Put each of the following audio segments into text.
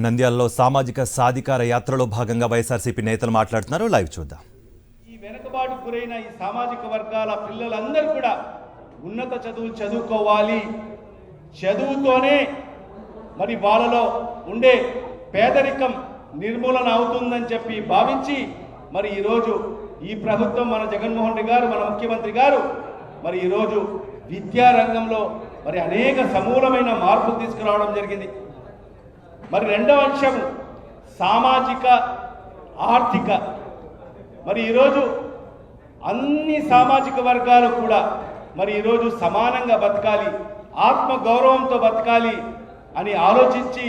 నంద్యాలలో సామాజిక సాధికార యాత్రలో భాగంగా వైఎస్ఆర్సీపీ నేతలు మాట్లాడుతున్నారు. లైవ్ చూద్దాం. ఈ వెనుకబాటుకు గురైన ఈ సామాజిక వర్గాల పిల్లలందరూ కూడా ఉన్నత చదువులు చదువుకోవాలి, చదువుతోనే మరి వాళ్ళలో ఉండే పేదరికం నిర్మూలన అవుతుందని చెప్పి భావించి మరి ఈరోజు ఈ ప్రభుత్వం మన జగన్మోహన్ రెడ్డి గారు, మన ముఖ్యమంత్రి గారు మరి ఈరోజు విద్యారంగంలో మరి అనేక సమూలమైన మార్పులు తీసుకురావడం జరిగింది. మరి రెండవ అంశం సామాజిక ఆర్థిక. మరి ఈరోజు అన్ని సామాజిక వర్గాలు కూడా మరి ఈరోజు సమానంగా బతకాలి, ఆత్మ గౌరవంతో బతకాలి అని ఆలోచించి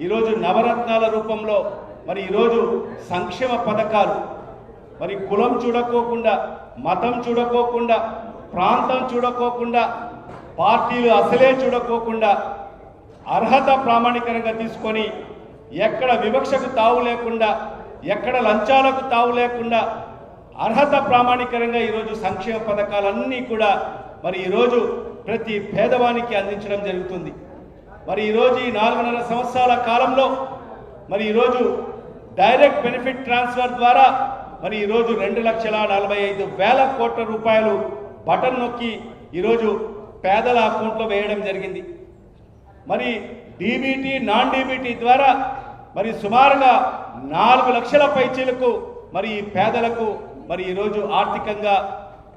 ఈరోజు నవరత్నాల రూపంలో మరి ఈరోజు సంక్షేమ పథకాలు మరి కులం చూడకోకుండా, మతం చూడకోకుండా, ప్రాంతం చూడకోకుండా, పార్టీలు అసలే చూడకోకుండా అర్హత ప్రామాణికంగా తీసుకొని ఎక్కడ వివక్షకు తావు లేకుండా, ఎక్కడ లంచాలకు తావు లేకుండా అర్హత ప్రామాణికంగా ఈరోజు సంక్షేమ పథకాలన్నీ కూడా మరి ఈరోజు ప్రతి పేదవానికి అందించడం జరుగుతుంది. మరి ఈరోజు ఈ 4.5 సంవత్సరాల కాలంలో మరి ఈరోజు డైరెక్ట్ బెనిఫిట్ ట్రాన్స్ఫర్ ద్వారా మరి ఈరోజు 2,45,000 కోట్ల రూపాయలు బటన్ నొక్కి ఈరోజు పేదల అకౌంట్లో వేయడం జరిగింది. మరి డీబీటీ, నాన్ డీబీటీ ద్వారా మరి సుమారుగా 4 లక్షల పైచీలకు మరి ఈ పేదలకు మరి ఈరోజు ఆర్థికంగా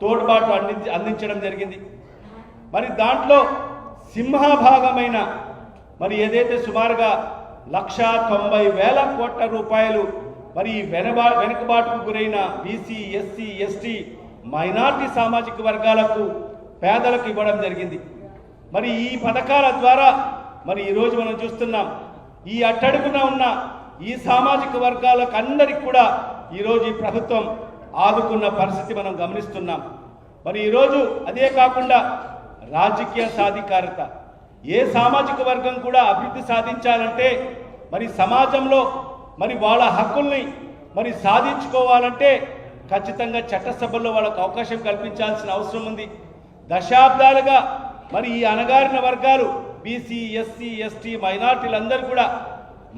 తోడ్పాటు అందించడం జరిగింది. మరి దాంట్లో సింహభాగమైన మరి ఏదైతే సుమారుగా 1,90,000 కోట్ల రూపాయలు మరి వెనుకబాటుకు గురైన బీసీ, ఎస్సీ, ఎస్టీ, మైనార్టీ సామాజిక వర్గాలకు, పేదలకు ఇవ్వడం జరిగింది. మరి ఈ పథకాల ద్వారా మరి ఈరోజు మనం చూస్తున్నాం, ఈ అట్టడుగున ఉన్న ఈ సామాజిక వర్గాలకు అందరికి కూడా ఈరోజు ఈ ప్రభుత్వం ఆదుకున్న పరిస్థితి మనం గమనిస్తున్నాం. మరి ఈరోజు అదే కాకుండా రాజకీయ సాధికారత. ఏ సామాజిక వర్గం కూడా అభివృద్ధి సాధించాలంటే మరి సమాజంలో మరి వాళ్ళ హక్కుల్ని మరి సాధించుకోవాలంటే ఖచ్చితంగా చట్టసభల్లో వాళ్ళకు అవకాశం కల్పించాల్సిన అవసరం ఉంది. దశాబ్దాలుగా మరి ఈ అణగారిన వర్గాలు బీసీ, ఎస్సీ, ఎస్టీ, మైనార్టీలందరూ కూడా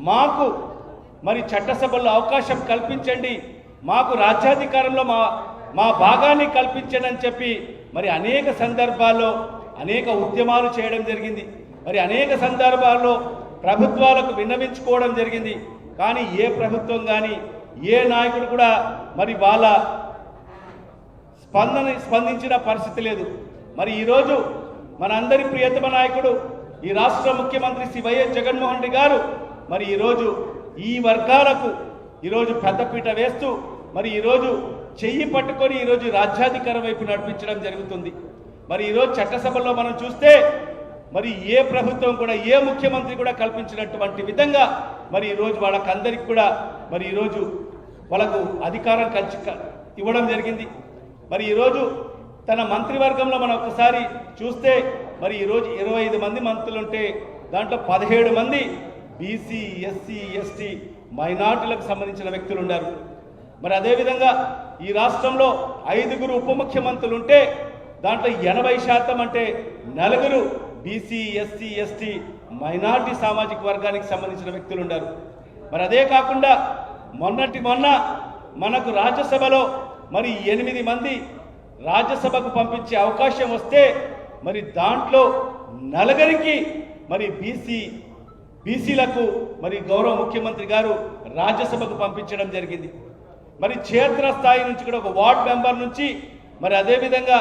మాకు మరి చట్టసభల్లో అవకాశం కల్పించండి, మాకు రాజ్యాధికారంలో మా భాగాన్ని కల్పించండి అని చెప్పి మరి అనేక సందర్భాల్లో అనేక ఉద్యమాలు చేయడం జరిగింది. మరి అనేక సందర్భాల్లో ప్రభుత్వాలకు విన్నవించుకోవడం జరిగింది. కానీ ఏ ప్రభుత్వం కానీ ఏ నాయకుడు కూడా మరి వాళ్ళ స్పందించిన పరిస్థితి లేదు. మరి ఈరోజు మనందరి ప్రియతమ నాయకుడు ఈ రాష్ట్ర ముఖ్యమంత్రి శ్రీ వైఎస్ జగన్మోహన్ రెడ్డి గారు మరి ఈరోజు ఈ వర్గాలకు ఈరోజు పెద్దపీట వేస్తూ మరి ఈరోజు చెయ్యి పట్టుకొని ఈరోజు రాజ్యాధికారం వైపు నడిపించడం జరుగుతుంది. మరి ఈరోజు చట్టసభలో మనం చూస్తే మరి ఏ ప్రభుత్వం కూడా, ఏ ముఖ్యమంత్రి కూడా కల్పించినటువంటి విధంగా మరి ఈరోజు వాళ్ళకందరికి కూడా మరి ఈరోజు వాళ్ళకు అధికారం ఇవ్వడం జరిగింది. మరి ఈరోజు తన మంత్రివర్గంలో మనం ఒకసారి చూస్తే మరి ఈరోజు 25 మంది మంత్రులు ఉంటే దాంట్లో 17 మంది బీసీ, ఎస్సీ, ఎస్టీ, మైనార్టీలకు సంబంధించిన వ్యక్తులు ఉన్నారు. మరి అదేవిధంగా ఈ రాష్ట్రంలో 5 ఉప ముఖ్యమంత్రులు ఉంటే దాంట్లో 80% అంటే 4 బీసీ, ఎస్సీ, ఎస్టీ, మైనార్టీ సామాజిక వర్గానికి సంబంధించిన వ్యక్తులు ఉన్నారు. మరి అదే కాకుండా మొన్న మనకు రాజ్యసభలో మరి 8 మంది రాజ్యసభకు పంపించే అవకాశం వస్తే మరి దాంట్లో 4 మరి బీసీలకు మరి గౌరవ ముఖ్యమంత్రి గారు రాజ్యసభకు పంపించడం జరిగింది. మరి క్షేత్రస్థాయి నుంచి కూడా ఒక వార్డ్ మెంబర్ నుంచి మరి అదేవిధంగా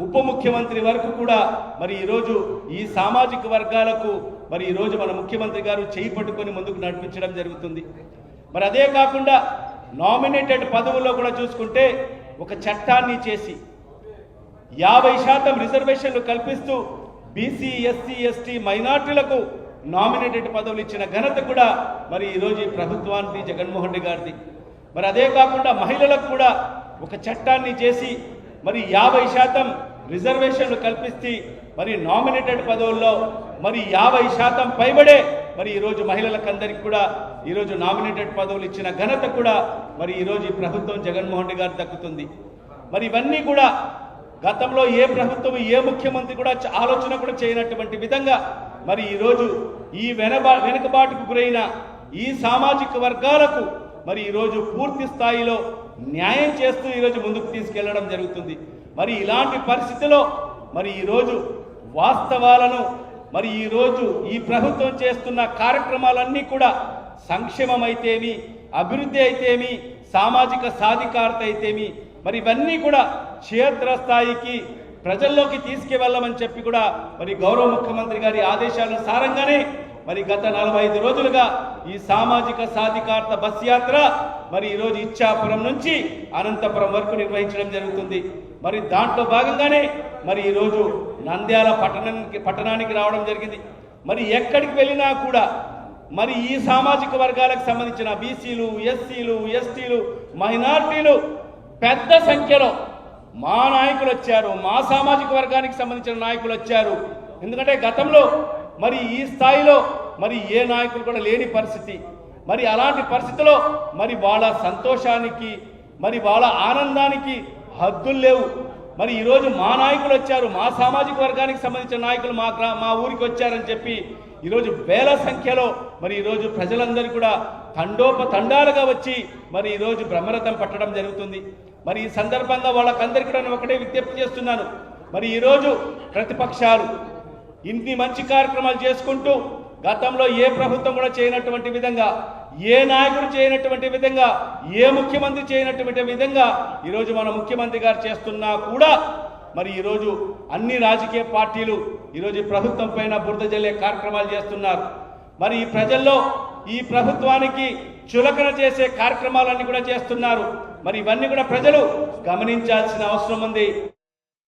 ఉప ముఖ్యమంత్రి వరకు కూడా మరి ఈరోజు ఈ సామాజిక వర్గాలకు మరి ఈరోజు మన ముఖ్యమంత్రి గారు చేయి పట్టుకొని ముందుకు నడిపించడం జరుగుతుంది. మరి అదే కాకుండా నామినేటెడ్ పదవుల్లో కూడా చూసుకుంటే ఒక చట్టాన్ని చేసి 50% రిజర్వేషన్లు కల్పిస్తూ బీసీ, ఎస్సీ, ఎస్టీ, మైనార్టీలకు నామినేటెడ్ పదవులు ఇచ్చిన ఘనత కూడా మరి ఈరోజు ఈ ప్రభుత్వానికి, జగన్మోహన్ రెడ్డి గారిది. మరి అదే కాకుండా మహిళలకు కూడా ఒక చట్టాన్ని చేసి మరి 50% రిజర్వేషన్లు కల్పిస్తే మరి నామినేటెడ్ పదవుల్లో మరి 50% పైబడే మరి ఈరోజు మహిళలకందరికీ కూడా ఈరోజు నామినేటెడ్ పదవులు ఇచ్చిన ఘనత కూడా మరి ఈరోజు ఈ ప్రభుత్వం జగన్మోహన్ రెడ్డి గారికి దక్కుతుంది. మరి ఇవన్నీ కూడా గతంలో ఏ ప్రభుత్వం ఏ ముఖ్యమంత్రి కూడా ఆలోచన కూడా చేయనటువంటి విధంగా మరి ఈ రోజు ఈ వెనుకబాటుకు గురైన ఈ సామాజిక వర్గాలకు మరి ఈరోజు పూర్తి స్థాయిలో న్యాయం చేస్తూ ఈరోజు ముందుకు తీసుకెళ్లడం జరుగుతుంది. మరి ఇలాంటి పరిస్థితిలో మరి ఈరోజు వాస్తవాలను మరి ఈరోజు ఈ ప్రభుత్వం చేస్తున్న కార్యక్రమాలన్నీ కూడా సంక్షేమం అయితేమి, అభివృద్ధి అయితేమి, సామాజిక సాధికారత అయితేమి, మరి ఇవన్నీ కూడా క్షేత్రస్థాయికి ప్రజల్లోకి తీసుకువెళ్ళమని చెప్పి కూడా మరి గౌరవ ముఖ్యమంత్రి గారి ఆదేశానుసారంగానే మరి గత 45 రోజులుగా ఈ సామాజిక సాధికారత బస్ యాత్ర మరి ఈరోజు ఇచ్చాపురం నుంచి అనంతపురం వరకు నిర్వహించడం జరుగుతుంది. మరి దాంట్లో భాగంగానే మరి ఈరోజు నంద్యాల పట్టణానికి రావడం జరిగింది. మరి ఎక్కడికి వెళ్ళినా కూడా మరి ఈ సామాజిక వర్గాలకు సంబంధించిన బీసీలు, ఎస్సీలు, ఎస్టీలు, మైనారిటీలు పెద్ద సంఖ్యలో మా నాయకులు వచ్చారు, మా సామాజిక వర్గానికి సంబంధించిన నాయకులు వచ్చారు. ఎందుకంటే గతంలో మరి ఈ స్థాయిలో మరి ఏ నాయకులు కూడా లేని పరిస్థితి. మరి అలాంటి పరిస్థితిలో మరి వాళ్ళ సంతోషానికి మరి వాళ్ళ ఆనందానికి హద్దులు లేవు. మరి ఈరోజు మా నాయకులు వచ్చారు, మా సామాజిక వర్గానికి సంబంధించిన నాయకులు మా ఊరికి వచ్చారని చెప్పి ఈరోజు వేల సంఖ్యలో మరి ఈరోజు ప్రజలందరూ కూడా తండోపతండాలుగా వచ్చి మరి ఈరోజు బ్రహ్మరథం పట్టడం జరుగుతుంది. మరి ఈ సందర్భంగా వాళ్ళకందరికీ నేను ఒకటే విజ్ఞప్తి చేస్తున్నాను. మరి ఈరోజు ప్రతిపక్షాలు ఇన్ని మంచి కార్యక్రమాలు చేసుకుంటూ గతంలో ఏ ప్రభుత్వం కూడా చేయనటువంటి విధంగా, ఏ నాయకుడు చేయనటువంటి విధంగా, ఏ ముఖ్యమంత్రి చేయనటువంటి విధంగా ఈరోజు మన ముఖ్యమంత్రి గారు చేస్తున్నా కూడా మరి ఈరోజు అన్ని రాజకీయ పార్టీలు ఈరోజు ప్రభుత్వం పైన బురద జల్లే కార్యక్రమాలు చేస్తున్నారు. మరి ఈ ప్రజల్లో ఈ ప్రభుత్వానికి చులకన చేసే కార్యక్రమాలన్నీ కూడా చేస్తున్నారు. మరి ఇవన్నీ కూడా ప్రజలు గమనించాల్సిన అవసరం ఉంది.